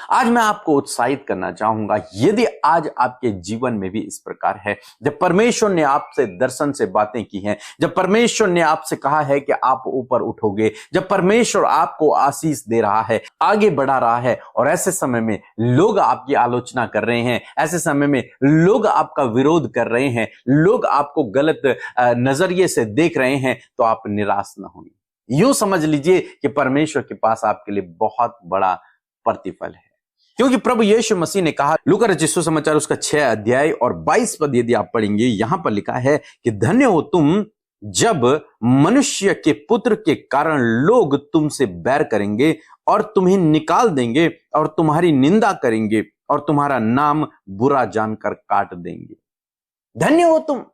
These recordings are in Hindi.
आज मैं आपको उत्साहित करना चाहूंगा, यदि आज आपके जीवन में भी इस प्रकार है, जब परमेश्वर ने आपसे दर्शन से बातें की हैं, जब परमेश्वर ने आपसे कहा है कि आप ऊपर उठोगे, जब परमेश्वर आपको आशीष दे रहा है, आगे बढ़ा रहा है, और ऐसे समय में लोग आपकी आलोचना कर रहे हैं, ऐसे समय में लोग आपका विरोध कर रहे हैं, लोग आपको गलत नजरिए से देख रहे हैं, तो आप निराश न होइए। यूं समझ लीजिए कि परमेश्वर के पास आपके लिए बहुत बड़ा प्रतिफल है, क्योंकि प्रभु यीशु मसीह ने कहा, लूका रचित सुसमाचार उसका 6 अध्याय और 22 पद यदि आप पढ़ेंगे, यहां पर लिखा है कि धन्य हो तुम जब मनुष्य के पुत्र के कारण लोग तुमसे बैर करेंगे और तुम्हें निकाल देंगे और तुम्हारी निंदा करेंगे और तुम्हारा नाम बुरा जानकर काट देंगे। धन्य हो तुम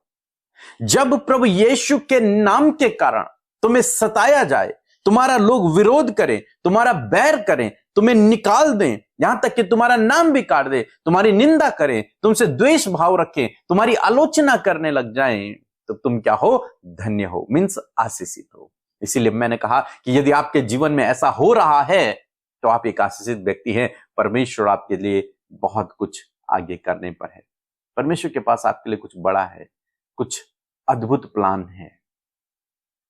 जब प्रभु यीशु के नाम के कारण तुम्हें सताया जाए, तुम्हारा लोग विरोध करें, तुम्हारा बैर करें, तुम्हें निकाल दें, यहां तक कि तुम्हारा नाम भी काट दे, तुम्हारी निंदा करें, तुमसे द्वेष भाव रखें, तुम्हारी आलोचना करने लग जाएं, तो तुम क्या हो? धन्य हो, मीन्स आशीषित हो। इसीलिए मैंने कहा कि यदि आपके जीवन में ऐसा हो रहा है तो आप एक आशीषित व्यक्ति हैं। परमेश्वर आपके लिए बहुत कुछ आगे करने पर है। परमेश्वर के पास आपके लिए कुछ बड़ा है, कुछ अद्भुत प्लान है।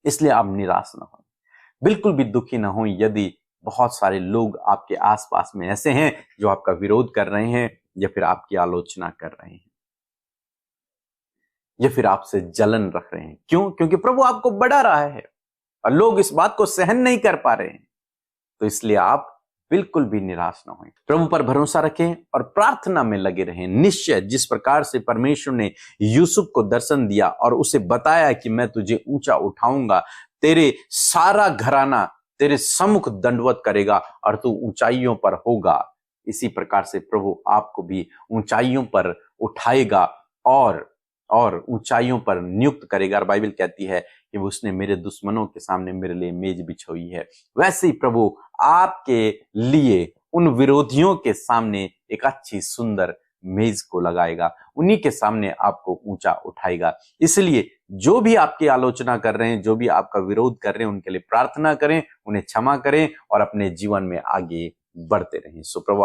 इसलिए आप निराश ना हो, बिल्कुल भी दुखी ना हो यदि बहुत सारे लोग आपके आसपास में ऐसे हैं जो आपका विरोध कर रहे हैं, या फिर आपकी आलोचना कर रहे हैं, या फिर आपसे जलन रख रहे हैं। क्यों? क्योंकि प्रभु आपको बढ़ा रहा है और लोग इस बात को सहन नहीं कर पा रहे हैं। तो इसलिए आप बिल्कुल भी निराश ना हों, प्रभु पर भरोसा रखें और प्रार्थना में लगे रहें। निश्चय जिस प्रकार से परमेश्वर ने यूसुफ को दर्शन दिया और उसे बताया कि मैं तुझे ऊंचा उठाऊंगा, तेरे सारा घराना तेरे सम्मुख दंडवत करेगा और तू ऊंचाइयों पर होगा, इसी प्रकार से प्रभु आपको भी ऊंचाइयों पर उठाएगा और ऊंचाइयों पर नियुक्त करेगा। और बाइबल कहती है कि उसने मेरे दुश्मनों के सामने मेरे लिए मेज बिछाई है। वैसे ही प्रभु आपके लिए उन विरोधियों के सामने एक अच्छी सुंदर मेज को लगाएगा, उन्हीं के सामने आपको ऊंचा उठाएगा। इसलिए जो भी आपकी आलोचना कर रहे हैं, जो भी आपका विरोध कर रहे हैं, उनके लिए प्रार्थना करें, उन्हें क्षमा करें और अपने जीवन में आगे बढ़ते रहें। सो प्रभु